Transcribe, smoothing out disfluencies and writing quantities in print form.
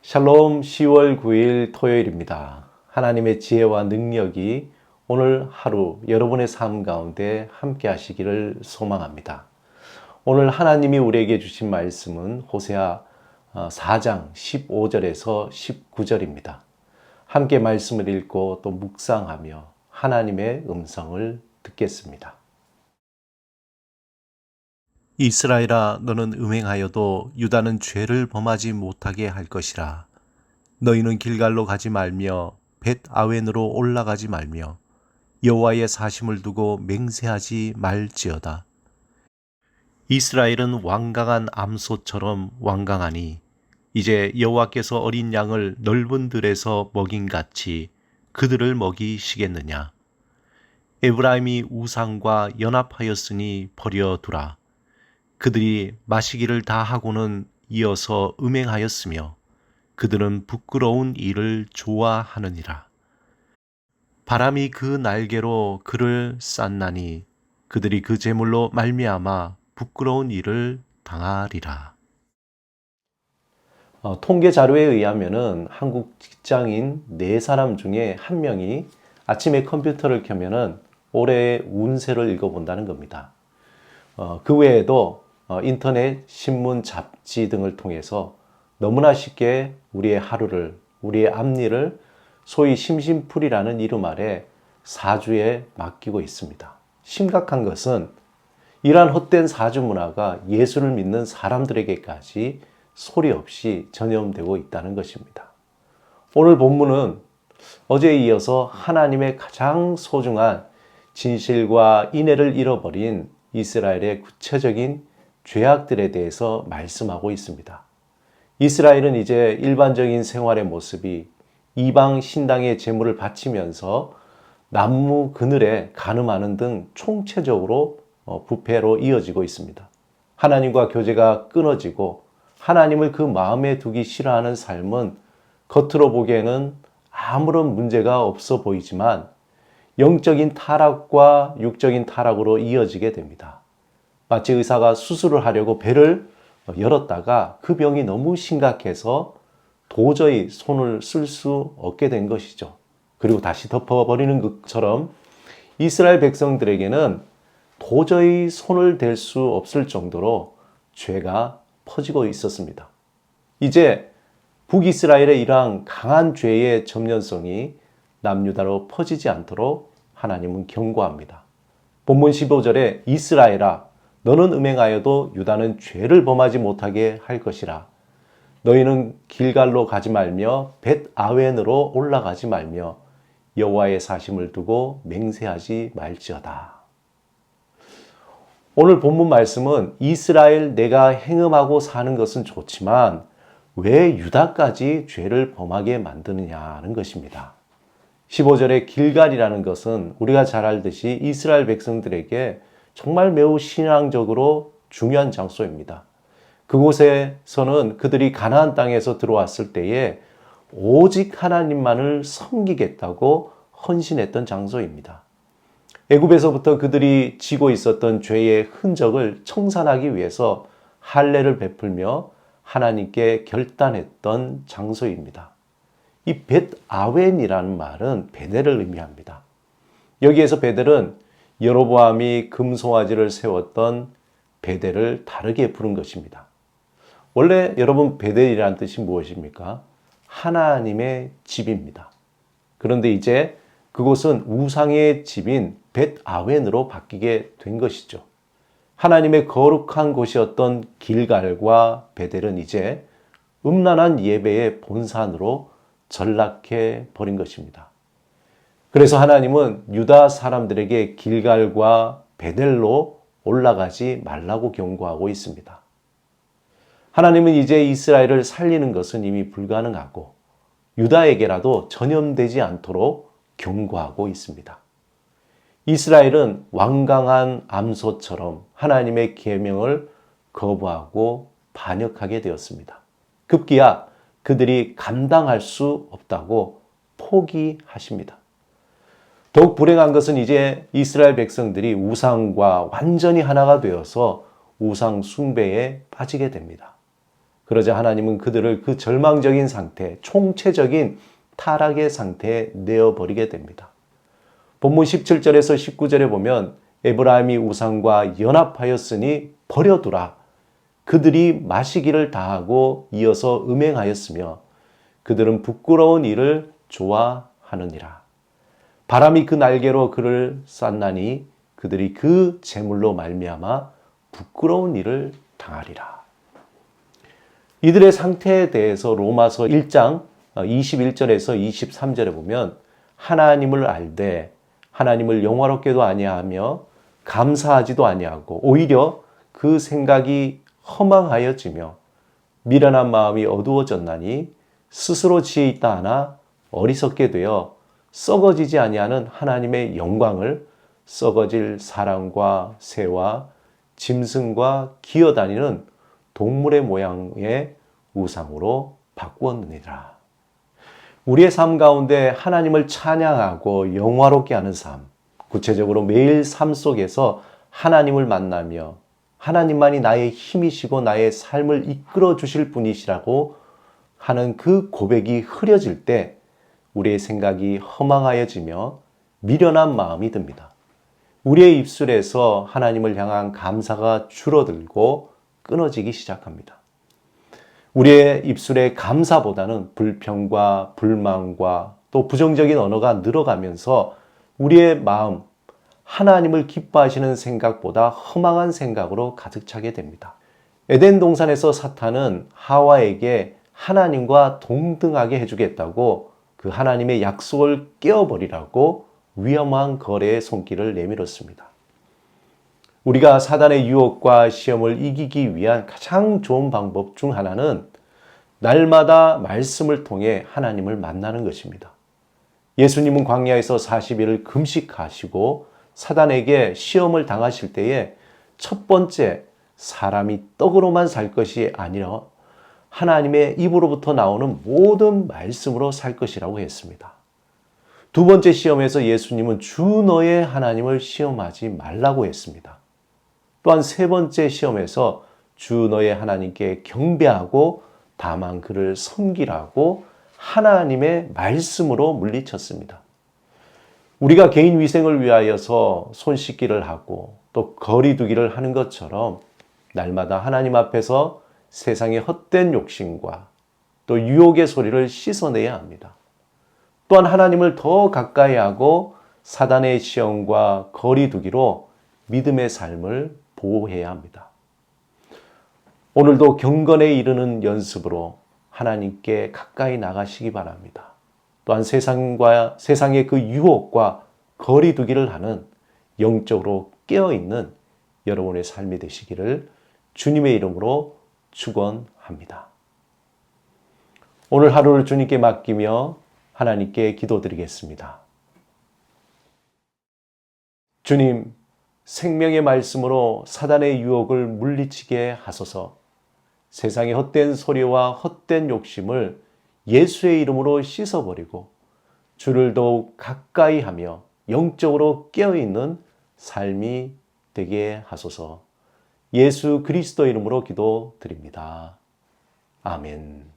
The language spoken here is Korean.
샬롬 10월 9일 토요일입니다. 하나님의 지혜와 능력이 오늘 하루 여러분의 삶 가운데 함께 하시기를 소망합니다. 오늘 하나님이 우리에게 주신 말씀은 호세아 4장 15절에서 19절입니다. 함께 말씀을 읽고 또 묵상하며 하나님의 음성을 듣겠습니다. 이스라엘아, 너는 음행하여도 유다는 죄를 범하지 못하게 할 것이라. 너희는 길갈로 가지 말며 벳 아웬으로 올라가지 말며 여호와의 사심을 두고 맹세하지 말지어다. 이스라엘은 완강한 암소처럼 완강하니 이제 여호와께서 어린 양을 넓은 들에서 먹인같이 그들을 먹이시겠느냐. 에브라임이 우상과 연합하였으니 버려두라. 그들이 마시기를 다 하고는 이어서 음행하였으며 그들은 부끄러운 일을 좋아하느니라. 바람이 그 날개로 그를 쌌나니 그들이 그 제물로 말미암아 부끄러운 일을 당하리라. 통계 자료에 의하면은 한국 직장인 4사람 중에 1명이 아침에 컴퓨터를 켜면은 올해의 운세를 읽어본다는 겁니다. 그 외에도 인터넷, 신문, 잡지 등을 통해서 너무나 쉽게 우리의 하루를, 우리의 앞일을 소위 심심풀이라는 이름 아래 사주에 맡기고 있습니다. 심각한 것은 이러한 헛된 사주 문화가 예수를 믿는 사람들에게까지 소리 없이 전염되고 있다는 것입니다. 오늘 본문은 어제에 이어서 하나님의 가장 소중한 진실과 인애를 잃어버린 이스라엘의 구체적인 죄악들에 대해서 말씀하고 있습니다. 이스라엘은 이제 일반적인 생활의 모습이 이방 신당의 제물을 바치면서 나무 그늘에 간음하는 등 총체적으로 부패로 이어지고 있습니다. 하나님과 교제가 끊어지고 하나님을 그 마음에 두기 싫어하는 삶은 겉으로 보기에는 아무런 문제가 없어 보이지만 영적인 타락과 육적인 타락으로 이어지게 됩니다. 마치 의사가 수술을 하려고 배를 열었다가 그 병이 너무 심각해서 도저히 손을 쓸 수 없게 된 것이죠. 그리고 다시 덮어버리는 것처럼 이스라엘 백성들에게는 도저히 손을 댈 수 없을 정도로 죄가 퍼지고 있었습니다. 이제 북이스라엘의 이러한 강한 죄의 점연성이 남유다로 퍼지지 않도록 하나님은 경고합니다. 본문 15절에 이스라엘아, 너는 음행하여도 유다는 죄를 범하지 못하게 할 것이라. 너희는 길갈로 가지 말며 벳 아웬으로 올라가지 말며 여호와의 사심을 두고 맹세하지 말지어다. 오늘 본문 말씀은 이스라엘 내가 행음하고 사는 것은 좋지만 왜 유다까지 죄를 범하게 만드느냐는 것입니다. 15절의 길갈이라는 것은 우리가 잘 알듯이 이스라엘 백성들에게 정말 매우 신앙적으로 중요한 장소입니다. 그곳에서는 그들이 가나안 땅에서 들어왔을 때에 오직 하나님만을 섬기겠다고 헌신했던 장소입니다. 애굽에서부터 그들이 지고 있었던 죄의 흔적을 청산하기 위해서 할례를 베풀며 하나님께 결단했던 장소입니다. 이 벳 아웬이라는 말은 베델을 의미합니다. 여기에서 베델은 여로보암이 금송아지를 세웠던 베델을 다르게 부른 것입니다. 원래 여러분 베델이라는 뜻이 무엇입니까? 하나님의 집입니다. 그런데 이제 그곳은 우상의 집인 벳 아웬으로 바뀌게 된 것이죠. 하나님의 거룩한 곳이었던 길갈과 베델은 이제 음란한 예배의 본산으로 전락해 버린 것입니다. 그래서 하나님은 유다 사람들에게 길갈과 베델로 올라가지 말라고 경고하고 있습니다. 하나님은 이제 이스라엘을 살리는 것은 이미 불가능하고 유다에게라도 전염되지 않도록 경고하고 있습니다. 이스라엘은 완강한 암소처럼 하나님의 계명을 거부하고 반역하게 되었습니다. 급기야 그들이 감당할 수 없다고 포기하십니다. 더욱 불행한 것은 이제 이스라엘 백성들이 우상과 완전히 하나가 되어서 우상 숭배에 빠지게 됩니다. 그러자 하나님은 그들을 그 절망적인 상태, 총체적인 타락의 상태에 내어버리게 됩니다. 본문 17절에서 19절에 보면 에브라임이 우상과 연합하였으니 버려두라. 그들이 마시기를 다하고 이어서 음행하였으며 그들은 부끄러운 일을 좋아하느니라. 바람이 그 날개로 그를 쌌나니 그들이 그 재물로 말미암아 부끄러운 일을 당하리라. 이들의 상태에 대해서 로마서 1장 21절에서 23절에 보면 하나님을 알되 하나님을 영화롭게도 아니하며 감사하지도 아니하고 오히려 그 생각이 허망하여지며 미련한 마음이 어두워졌나니 스스로 지혜 있다 하나 어리석게 되어 썩어지지 아니하는 하나님의 영광을 썩어질 사람과 새와 짐승과 기어다니는 동물의 모양의 우상으로 바꾸었느니라. 우리의 삶 가운데 하나님을 찬양하고 영화롭게 하는 삶, 구체적으로 매일 삶 속에서 하나님을 만나며 하나님만이 나의 힘이시고 나의 삶을 이끌어 주실 분이시라고 하는 그 고백이 흐려질 때 우리의 생각이 허망하여지며 미련한 마음이 듭니다. 우리의 입술에서 하나님을 향한 감사가 줄어들고 끊어지기 시작합니다. 우리의 입술에 감사보다는 불평과 불만과 또 부정적인 언어가 늘어가면서 우리의 마음, 하나님을 기뻐하시는 생각보다 허망한 생각으로 가득 차게 됩니다. 에덴 동산에서 사탄은 하와에게 하나님과 동등하게 해주겠다고 그 하나님의 약속을 깨어버리라고 위험한 거래의 손길을 내밀었습니다. 우리가 사단의 유혹과 시험을 이기기 위한 가장 좋은 방법 중 하나는 날마다 말씀을 통해 하나님을 만나는 것입니다. 예수님은 광야에서 40일을 금식하시고 사단에게 시험을 당하실 때에 첫 번째 사람이 떡으로만 살 것이 아니라 하나님의 입으로부터 나오는 모든 말씀으로 살 것이라고 했습니다. 두 번째 시험에서 예수님은 주 너의 하나님을 시험하지 말라고 했습니다. 또한 세 번째 시험에서 주 너의 하나님께 경배하고 다만 그를 섬기라고 하나님의 말씀으로 물리쳤습니다. 우리가 개인 위생을 위하여서 손 씻기를 하고 또 거리 두기를 하는 것처럼 날마다 하나님 앞에서 세상의 헛된 욕심과 또 유혹의 소리를 씻어내야 합니다. 또한 하나님을 더 가까이 하고 사단의 시험과 거리 두기로 믿음의 삶을 보호해야 합니다. 오늘도 경건에 이르는 연습으로 하나님께 가까이 나가시기 바랍니다. 또한 세상의 그 유혹과 거리 두기를 하는 영적으로 깨어있는 여러분의 삶이 되시기를 주님의 이름으로 축원합니다. 오늘 하루를 주님께 맡기며 하나님께 기도드리겠습니다. 주님, 생명의 말씀으로 사단의 유혹을 물리치게 하소서. 세상의 헛된 소리와 헛된 욕심을 예수의 이름으로 씻어버리고 주를 더욱 가까이 하며 영적으로 깨어있는 삶이 되게 하소서. 예수 그리스도 이름으로 기도드립니다. 아멘.